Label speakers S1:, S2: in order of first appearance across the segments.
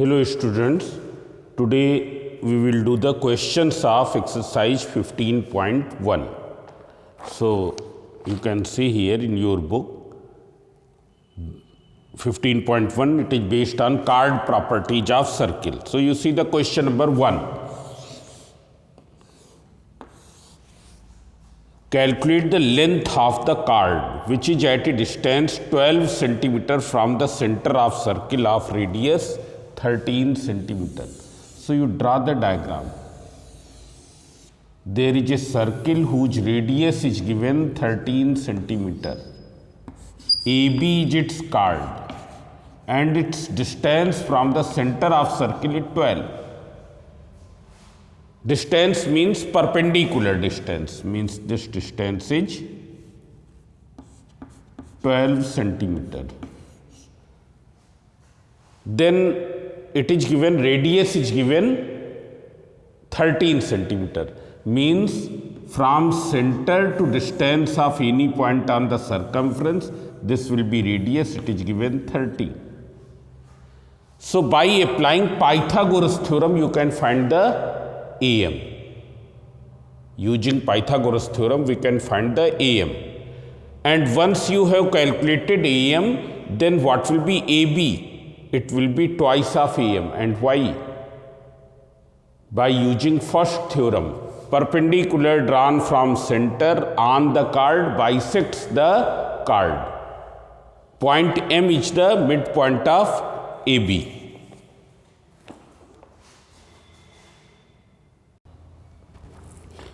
S1: Hello students, today we will do the questions of exercise 15.1. So you can see here in your book 15.1, it is based on card properties of circle. So you see the question number 1. Calculate the length of the card which is at a distance 12 centimeter from the center of circle of radius 13 centimeter. So you draw the diagram. There is a circle whose radius is given 13 centimeter. AB is its card and its distance from the center of circle is 12. Distance means perpendicular distance, means this distance is 12 centimeter. Then it is given, radius is given 13 centimeter, means from center to distance of any point on the circumference, this will be radius, it is given 30. So by applying Pythagoras theorem, you can find the AM. Using Pythagoras theorem, we can find the AM. And once you have calculated AM, then what will be AB? It will be twice of AM. And why? By using first theorem, perpendicular drawn from center on the card bisects the card. Point M is the midpoint of AB.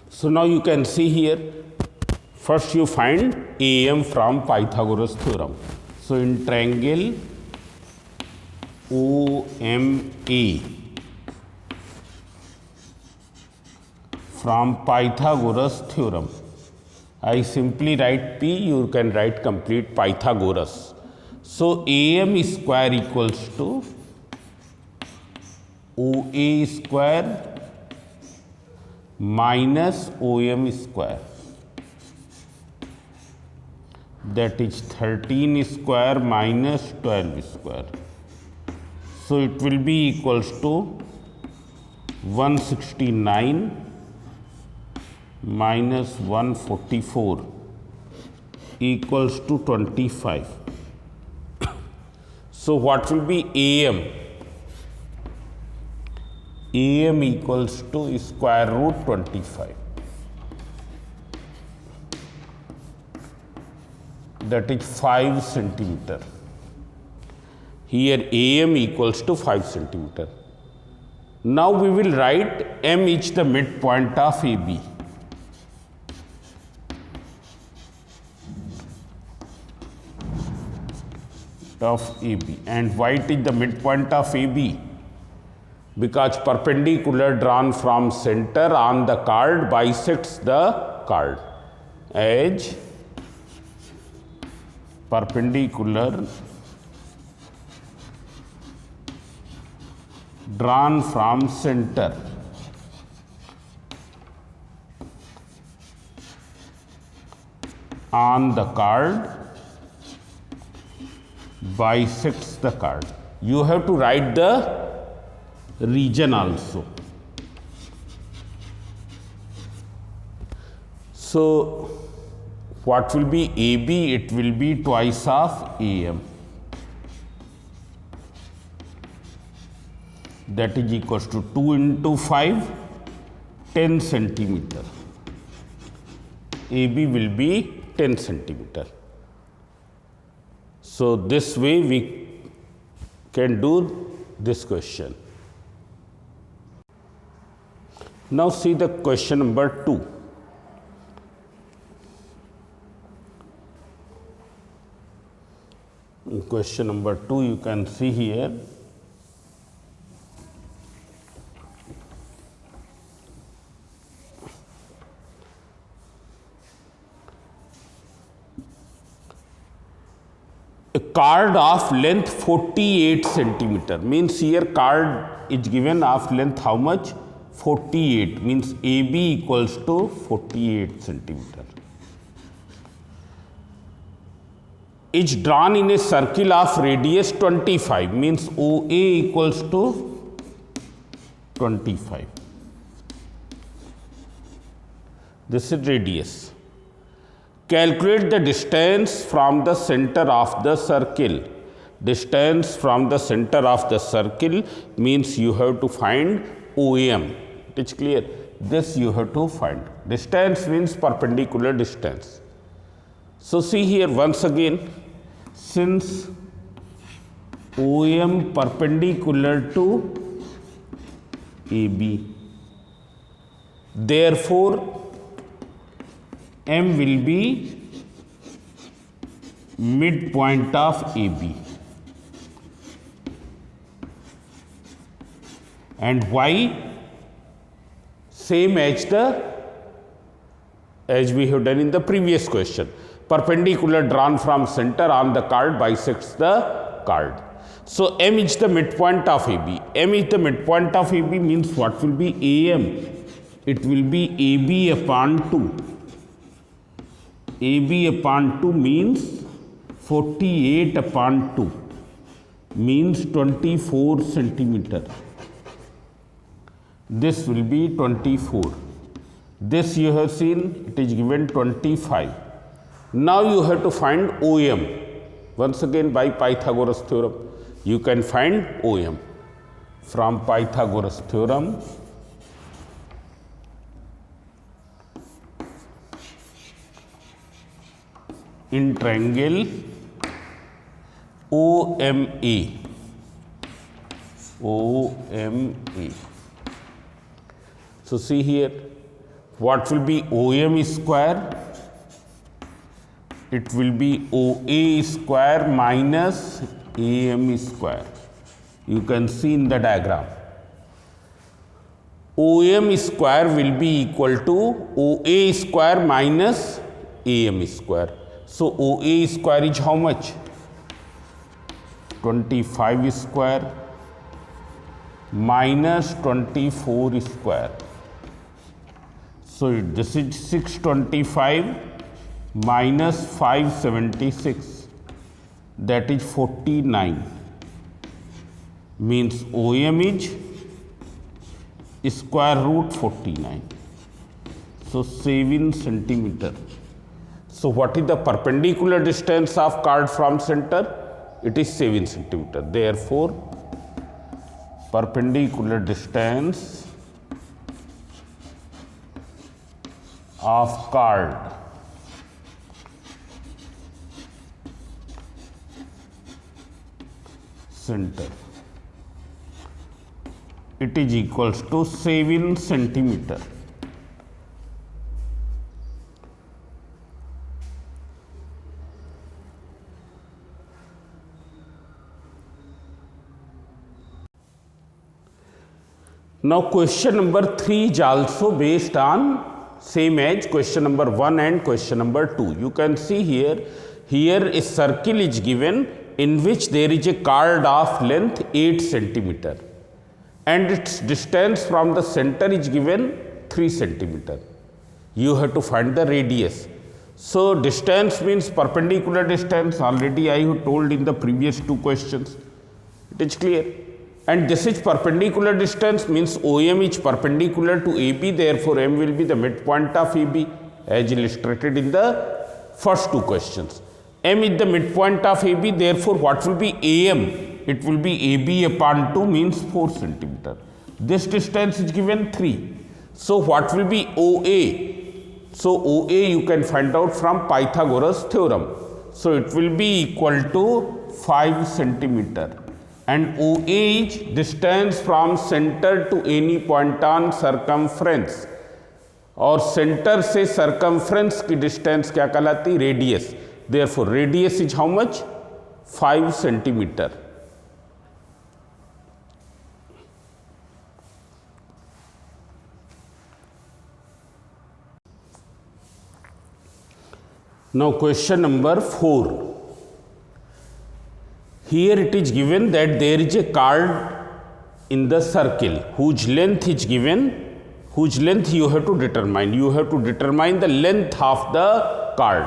S1: So now you can see here, first you find AM from Pythagoras theorem. So in triangle OMA from Pythagoras theorem, I simply write P, you can write complete Pythagoras. So AM square equals to OA square minus OM square, that is 13 square minus 12 square. So it will be equals to 169 minus 144 equals to 25. So what will be AM? AM equals to square root 25. That is 5 centimeter. Here AM equals to 5 centimeter. Now we will write M is the midpoint of AB. And why it is the midpoint of AB? Because perpendicular drawn from center on the card bisects the card. As perpendicular drawn from center on the card bisects the card. You have to write the region also. So what will be AB? It will be twice of AM. That is equals to 2 into 5, 10 centimeter. AB will be 10 centimeter. So this way we can do this question. Now see the question number 2. In question number 2, you can see here, a card of length 48 centimeter, means here card is given of length how much? 48, means AB equals to 48 centimeter. is drawn in a circle of radius 25, means OA equals to 25. This is radius. Calculate the distance from the center of the circle. Distance from the center of the circle means you have to find OM. It is clear. This you have to find. Distance means perpendicular distance. So see here once again, since OM perpendicular to AB, therefore M will be midpoint of AB and Y same as we have done in the previous question. Perpendicular drawn from center on the card bisects the card. So M is the midpoint of AB. M is the midpoint of AB means what will be AM? It will be AB upon 2. AB upon 2 means 48 upon 2 means 24 centimeter. This will be 24. This you have seen, it is given 25. Now you have to find OM. Once again by Pythagoras theorem, you can find OM. From Pythagoras theorem, in triangle OMA. So see here, what will be OM square? It will be OA square minus AM square. You can see in the diagram. OM square will be equal to OA square minus AM square. So OA square is how much? 25 square minus 24 square. So this is 625 minus 576, that is 49, means OM is square root 49. So 7 centimeter. So what is the perpendicular distance of card from center? It is 7 centimeter. Therefore, perpendicular distance of card center, it is equals to 7 centimeter. Now question number 3 is also based on same as question number 1 and question number 2. You can see here a circle is given in which there is a card of length 8 centimeter and its distance from the center is given 3 centimeter. You have to find the radius. So distance means perpendicular distance, already I have told in the previous 2 questions. It is clear. And this is perpendicular distance means OM is perpendicular to AB, therefore M will be the midpoint of AB as illustrated in the first 2 questions. M is the midpoint of AB, therefore what will be AM? It will be AB upon 2 means 4 centimeter. This distance is given 3. So what will be OA? So OA you can find out from Pythagoras theorem. So it will be equal to 5 centimeter. And OA is distance from center to any point on circumference. और centre से circumference की distance क्या कहलाती? Radius. Therefore, radius is how much? 5 centimeter. Now question number 4. Here it is given that there is a card in the circle whose length is given, whose length you have to determine. You have to determine the length of the card.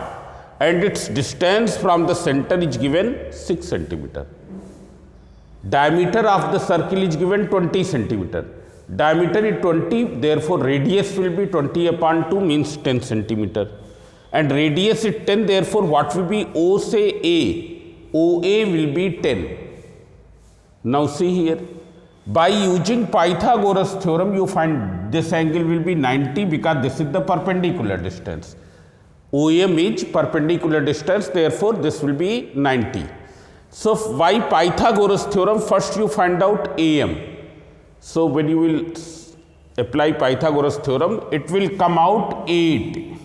S1: and its distance from the center is given 6 centimeter. Diameter of the circle is given 20 centimeter. Diameter is 20, therefore radius will be 20 upon 2 means 10 centimeter. And radius is 10, therefore what will be O say A? OA will be 10. Now see here, by using Pythagoras theorem you find this angle will be 90 because this is the perpendicular distance. OM is perpendicular distance, therefore this will be 90. So by Pythagoras theorem, first you find out AM. So when you will apply Pythagoras theorem, it will come out 8.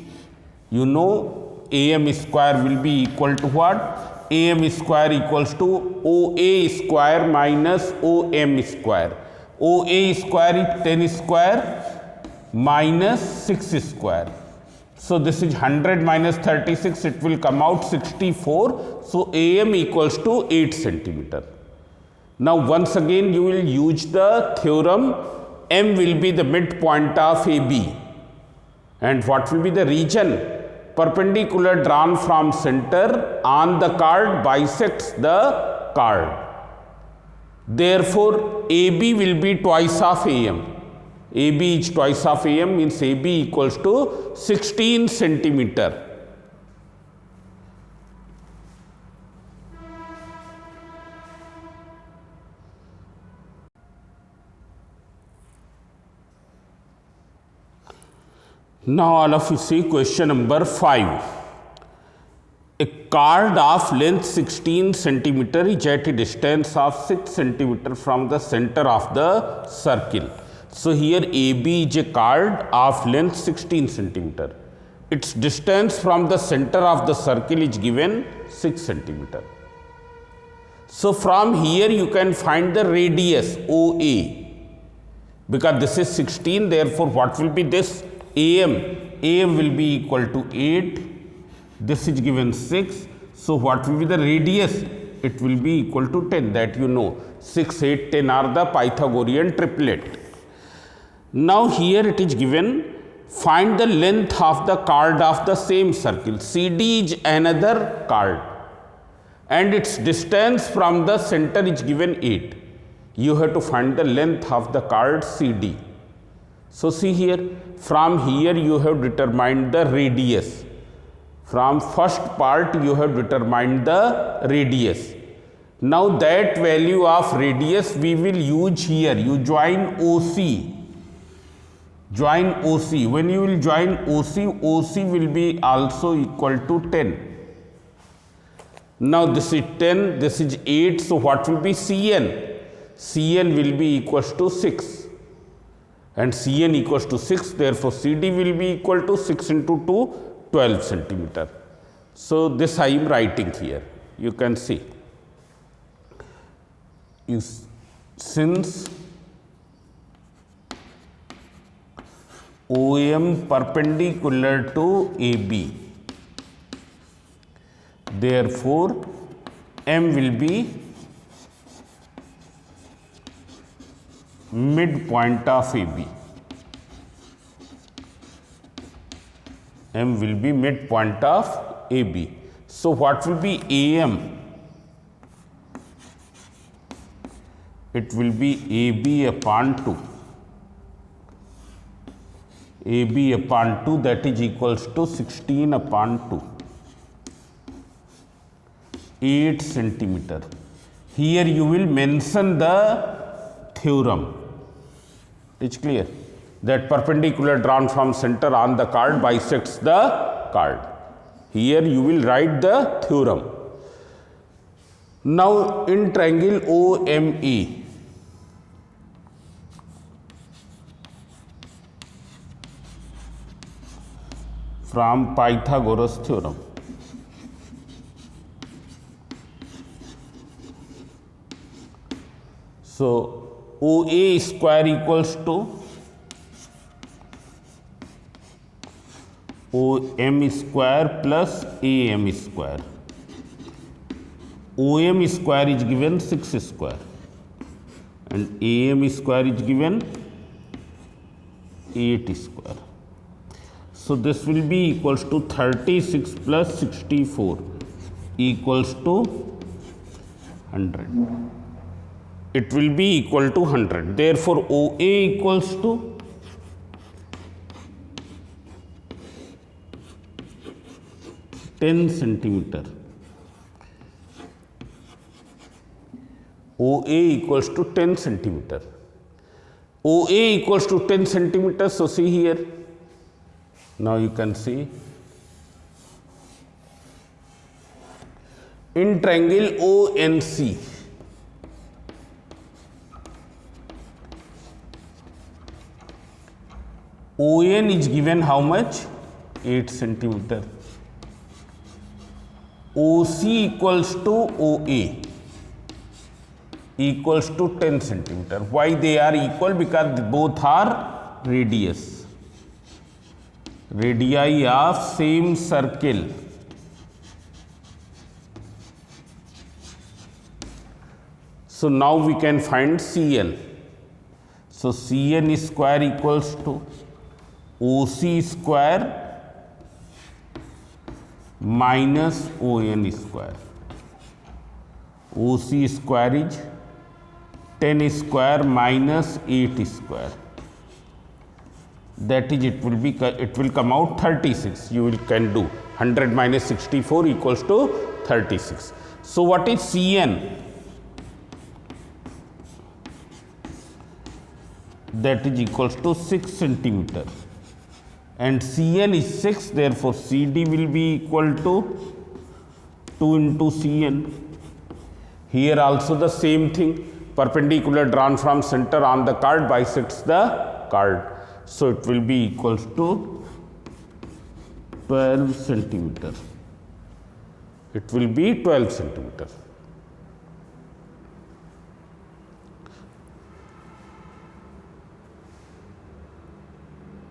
S1: You know AM square will be equal to what? AM square equals to OA square minus OM square. OA square is 10 square minus 6 square. So this is 100 minus 36, it will come out 64. So AM equals to 8 centimeter. Now once again you will use the theorem, M will be the midpoint of AB. And what will be the region? Perpendicular drawn from center on the chord bisects the chord. Therefore AB will be twice of AM. AB is twice of AM means AB equals to 16 centimeter. Now all of you see question number 5. A chord of length 16 centimeter is at a distance of 6 centimeter from the center of the circle. So here AB is a chord of length 16 centimeter. Its distance from the center of the circle is given 6 centimeter. So from here you can find the radius OA. Because this is 16, therefore what will be this? AM. AM will be equal to 8. This is given 6. So what will be the radius? It will be equal to 10, that you know. 6, 8, 10 are the Pythagorean triplet. Now here it is given, find the length of the chord of the same circle. CD is another chord and its distance from the center is given 8. You have to find the length of the chord CD. So see here, from here you have determined the radius. From first part you have determined the radius. Now that value of radius we will use here. You join OC. Join OC. When you will join OC, OC will be also equal to 10. Now this is 10, this is 8. So what will be CN? CN will be equals to 6. And Cn equals to 6, therefore CD will be equal to 6 into 2, 12 centimeter. So this I am writing here, you can see. Since OM perpendicular to AB, therefore M will be midpoint of AB. M will be midpoint of AB. So what will be AM? It will be AB upon 2. AB upon 2, that is equals to 16 upon 2. 8 centimeter. Here you will mention the theorem. It's clear that perpendicular drawn from center on the chord bisects the chord. Here you will write the theorem. Now in triangle OME, from Pythagoras theorem, so OA square equals to OM square plus AM square. OM square is given 6 square and AM square is given 8 square. So this will be equals to 36 plus 64 equals to 100. It will be equal to 100. Therefore, OA equals to 10 centimeter. OA equals to 10 centimeter. OA equals to 10 centimeters. So see here. Now you can see in triangle ONC, ON is given how much? 8 centimeter. OC equals to OA equals to 10 centimeter. Why they are equal? Because both are radius. Radii of same circle. So now we can find CN. So CN square equals to OC square minus ON square. OC square is 10 square minus 8 square. That is, it will come out 36. You can do 100 minus 64 equals to 36. So what is CN? That is equals to 6 centimeter. And CN is 6, therefore CD will be equal to 2 into CN. Here also the same thing. Perpendicular drawn from center on the card bisects the card. So it will be equals to 12 centimeter. It will be 12 centimeter.